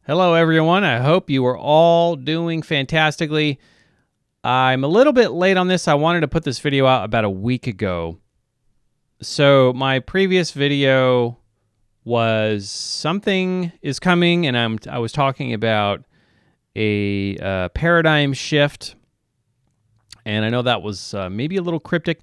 Hello, everyone. I hope you are all doing fantastically. I'm a little bit late on this. I wanted to put this video out about a week ago. So my previous video was something is coming, and I was talking about a paradigm shift, and I know that was maybe a little cryptic.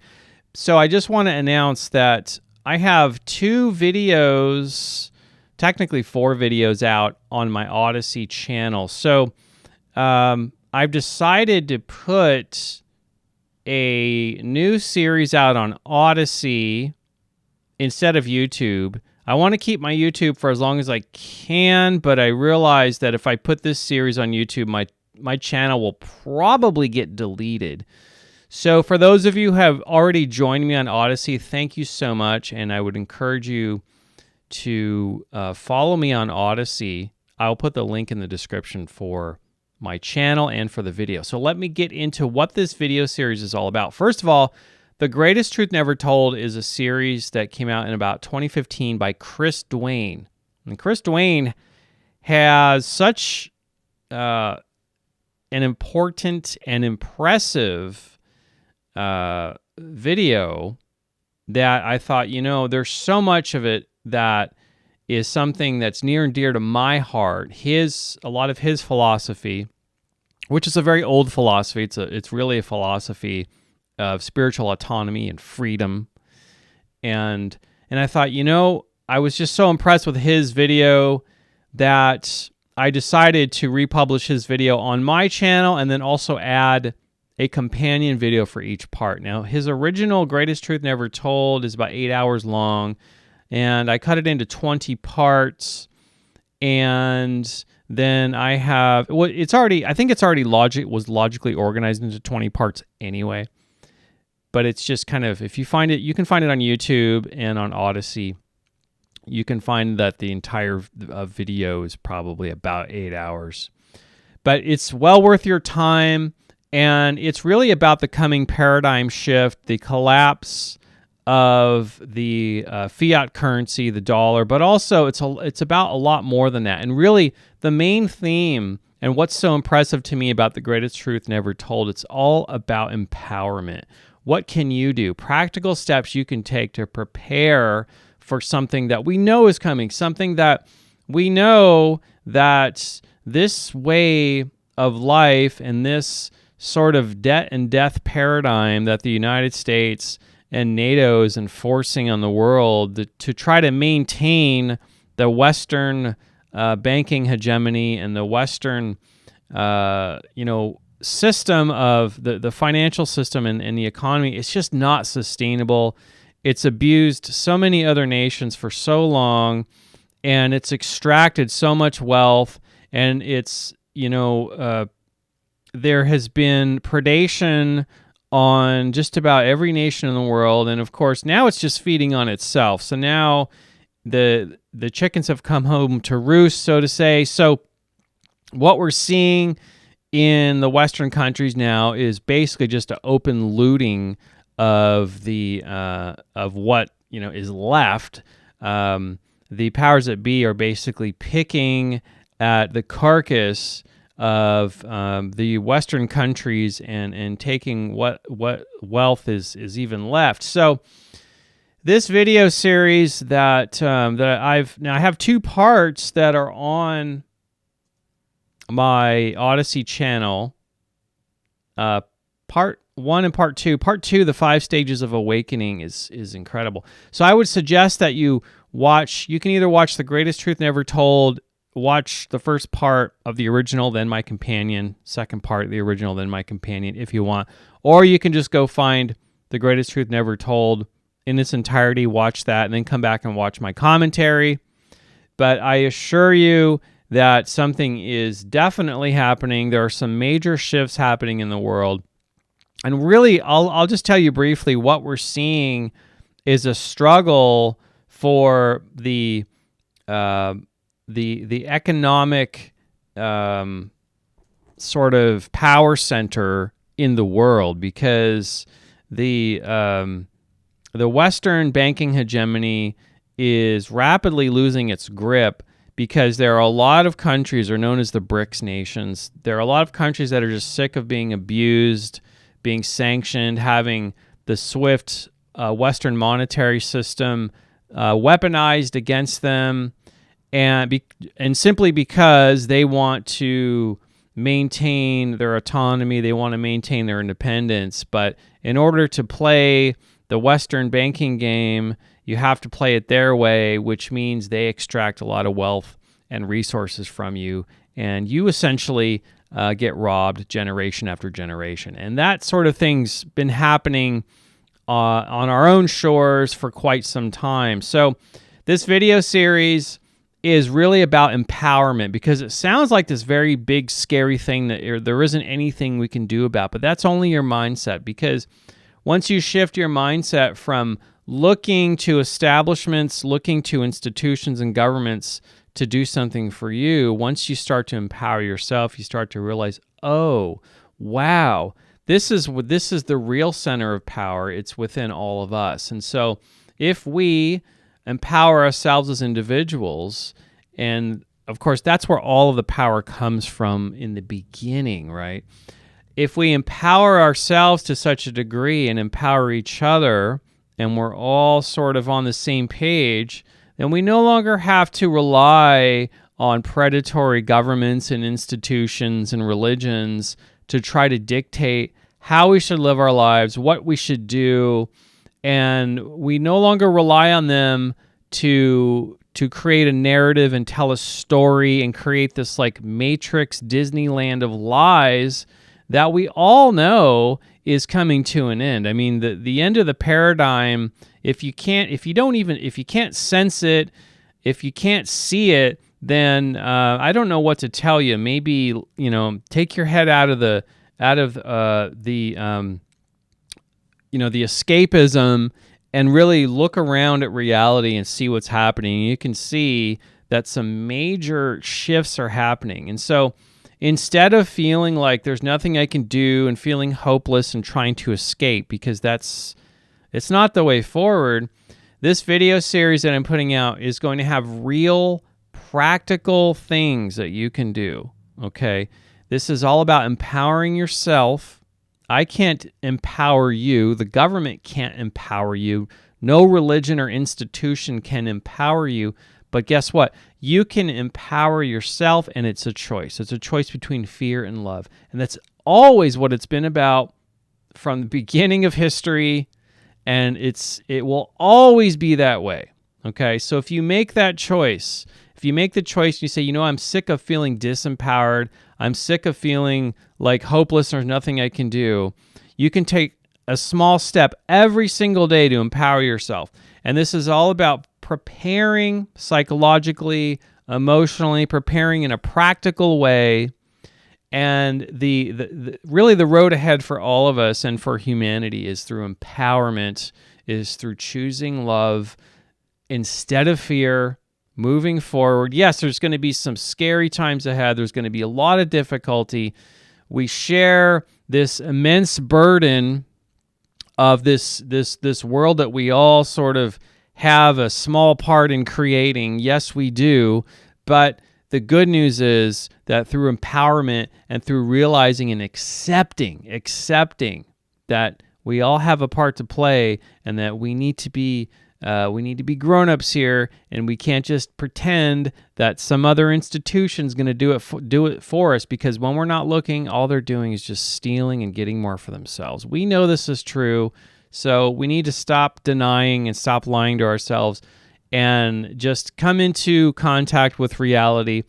So I just want to announce that I have 2 videos, technically 4 videos out on my Odysee channel. So I've decided to put a new series out on Odysee instead of YouTube. I want to keep my YouTube for as long as I can, but I realize that if I put this series on YouTube, my channel will probably get deleted. So for those of you who have already joined me on Odysee, thank you so much, and I would encourage you to follow me on Odysee. I'll put the link in the description for my channel and for the video. So let me get into what this video series is all about. First of all, The Greatest Truth Never Told is a series that came out in about 2015 by Chris Duane. And Chris Duane has such an important and impressive video that I thought, there's so much of it that is something that's near and dear to my heart. A lot of his philosophy, which is a very old philosophy. It's really a philosophy of spiritual autonomy and freedom. And I thought, I was just so impressed with his video that I decided to republish his video on my channel and then also add a companion video for each part. Now, his original Greatest Truth Never Told is about 8 hours long, and I cut it into 20 parts. And then I have, well, I think it's already was logically organized into 20 parts anyway. But it's just kind of, if you find it, you can find it on YouTube and on Odysee. You can find that the entire video is probably about 8 hours. But it's well worth your time, and it's really about the coming paradigm shift, the collapse of the fiat currency, the dollar, but also it's about a lot more than that. And really, the main theme and what's so impressive to me about The Greatest Truth Never Told, it's all about empowerment. What can you do? Practical steps you can take to prepare for something that we know is coming, something that we know that this way of life and this sort of debt and death paradigm that the United States and NATO is enforcing on the world to try to maintain the Western banking hegemony and the Western, system of the financial system and the economy. It's just not sustainable. It's abused so many other nations for so long, and it's extracted so much wealth, and it's, there has been predation on just about every nation in the world, and of course now it's just feeding on itself. So now the chickens have come home to roost, so to say. So what we're seeing in the Western countries now is basically just an open looting of the of what is left. The powers that be are basically picking at the carcass of the Western countries and taking what wealth is even left. So this video series that I have 2 parts that are on my Odysee channel. Part 1 and Part 2. Part 2, the 5 stages of awakening, is incredible. So I would suggest that you can either watch The Greatest Truth Never Told, watch the first part of the original, then my companion, second part, the original, then my companion, if you want. Or you can just go find The Greatest Truth Never Told in its entirety, watch that, and then come back and watch my commentary. But I assure you that something is definitely happening. There are some major shifts happening in the world. And really, I'll just tell you briefly, what we're seeing is a struggle for the economic sort of power center in the world, because the Western banking hegemony is rapidly losing its grip because there are a lot of countries, are known as the BRICS nations. There are a lot of countries that are just sick of being abused, being sanctioned, having the SWIFT Western monetary system weaponized against them, and simply because they want to maintain their autonomy, they want to maintain their independence. But in order to play the Western banking game, you have to play it their way, which means they extract a lot of wealth and resources from you, and you essentially get robbed generation after generation. And that sort of thing's been happening on our own shores for quite some time. So this video series is really about empowerment, because it sounds like this very big, scary thing that there isn't anything we can do about, but that's only your mindset. Because once you shift your mindset from looking to establishments, looking to institutions and governments to do something for you, once you start to empower yourself, you start to realize, oh, wow, this is the real center of power. It's within all of us. And so if we empower ourselves as individuals, and of course, that's where all of the power comes from in the beginning, right? If we empower ourselves to such a degree and empower each other, and we're all sort of on the same page, then we no longer have to rely on predatory governments and institutions and religions to try to dictate how we should live our lives, what we should do, and we no longer rely on them to create a narrative and tell a story and create this like Matrix Disneyland of lies that we all know is coming to an end. I mean, the end of the paradigm, if you can't sense it, if you can't see it, then I don't know what to tell you. Maybe, take your head out of the escapism and really look around at reality and see what's happening. You can see that some major shifts are happening. And so instead of feeling like there's nothing I can do and feeling hopeless and trying to escape, because it's not the way forward, this video series that I'm putting out is going to have real practical things that you can do, okay? This is all about empowering yourself. I can't empower you. The government can't empower you. No religion or institution can empower you. But guess what? You can empower yourself, and it's a choice. It's a choice between fear and love. And that's always what it's been about from the beginning of history, and it will always be that way. Okay? So if you make that choice, if you make the choice and you say, I'm sick of feeling disempowered, I'm sick of feeling like hopeless, there's nothing I can do, you can take a small step every single day to empower yourself. And this is all about preparing psychologically, emotionally, preparing in a practical way. And really the road ahead for all of us and for humanity is through empowerment, is through choosing love instead of fear, moving forward. Yes, there's going to be some scary times ahead. There's going to be a lot of difficulty. We share this immense burden of this world that we all sort of have a small part in creating. Yes, we do. But the good news is that through empowerment and through realizing and accepting that we all have a part to play, and that we need to be grown-ups here, and we can't just pretend that some other institution's going to do it for us, because when we're not looking, all they're doing is just stealing and getting more for themselves. We know this is true, so we need to stop denying and stop lying to ourselves and just come into contact with reality.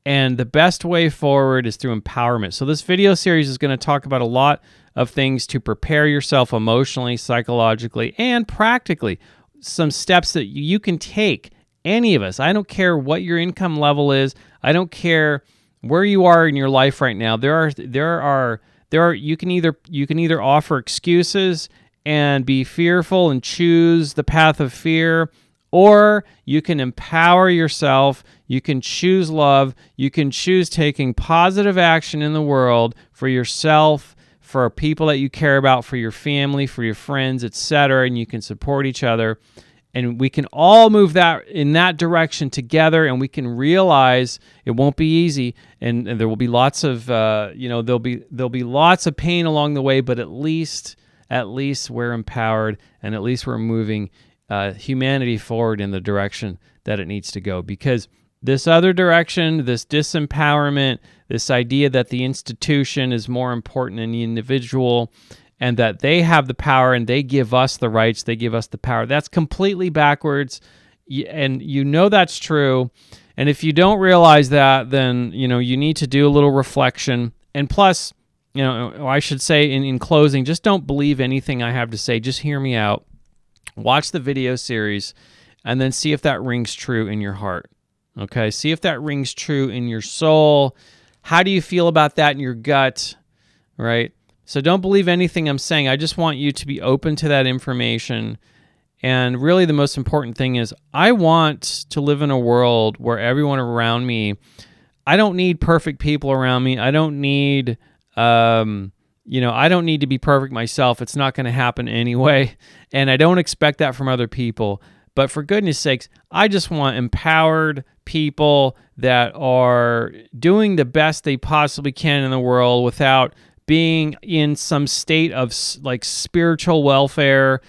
And the best way forward is through empowerment. So this video series is going to talk about a lot of things to prepare yourself emotionally, psychologically, and practically. Some steps that you can take, any of us. I don't care what your income level is. I don't care where you are in your life right now. You can either offer excuses and be fearful and choose the path of fear, or you can empower yourself. You can choose love. You can choose taking positive action in the world for yourself, for people that you care about, for your family, for your friends, etc., and you can support each other. and we can all move that in that direction together, and we can realize it won't be easy, and there will be lots of there'll be lots of pain along the way, but at least we're empowered, and at least we're moving humanity forward in the direction that it needs to go. Because this other direction, this disempowerment, this idea that the institution is more important than the individual, and that they have the power and they give us the rights, they give us the power, that's completely backwards. And you know that's true. And if you don't realize that, then you need to do a little reflection. And plus, I should say in closing, just don't believe anything I have to say. Just hear me out. Watch the video series and then see if that rings true in your heart. Okay? See if that rings true in your soul. How do you feel about that in your gut? Right? So don't believe anything I'm saying. I just want you to be open to that information. And really the most important thing is I want to live in a world where everyone around me, I don't need perfect people around me. I don't need, I don't need to be perfect myself. It's not going to happen anyway. And I don't expect that from other people. But for goodness sakes, I just want empowered people that are doing the best they possibly can in the world without being in some state of like spiritual welfare,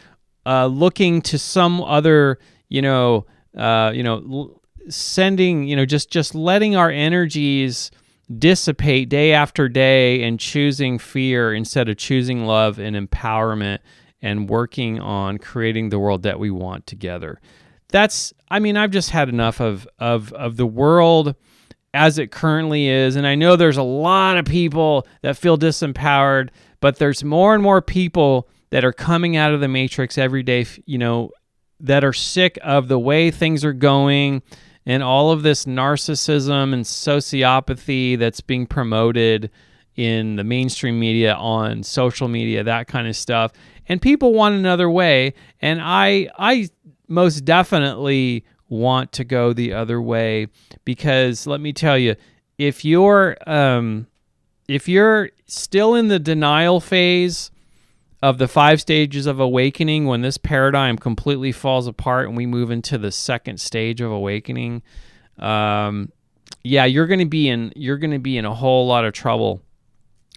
looking to some other, sending, just letting our energies dissipate day after day and choosing fear instead of choosing love and empowerment and working on creating the world that we want together. I've just had enough of the world as it currently is. And I know there's a lot of people that feel disempowered, but there's more and more people that are coming out of the matrix every day, that are sick of the way things are going and all of this narcissism and sociopathy that's being promoted in the mainstream media, on social media, that kind of stuff. And people want another way. And I most definitely want to go the other way, because let me tell you, if you're still in the denial phase of the 5 stages of awakening, when this paradigm completely falls apart and we move into the second stage of awakening, you're going to be in a whole lot of trouble,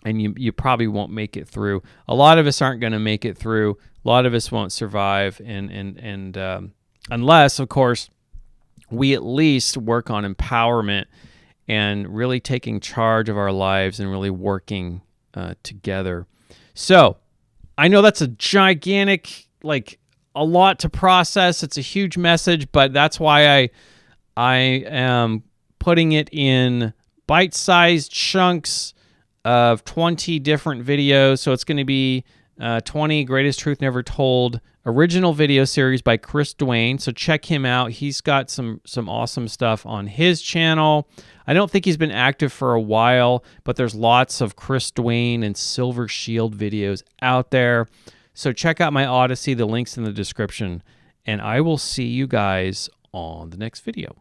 and you probably won't make it through. A lot of us aren't going to make it through. A lot of us won't survive, and unless, of course, we at least work on empowerment and really taking charge of our lives and really working together. So I know that's a gigantic, a lot to process. It's a huge message, but that's why I am putting it in bite-sized chunks of 20 different videos. So it's going to be 20 Greatest Truth Never Told original video series by Chris Duane. So check him out. He's got some awesome stuff on his channel. I don't think he's been active for a while, but there's lots of Chris Duane and Silver Shield videos out there. So check out my Odysee. The link's in the description. And I will see you guys on the next video.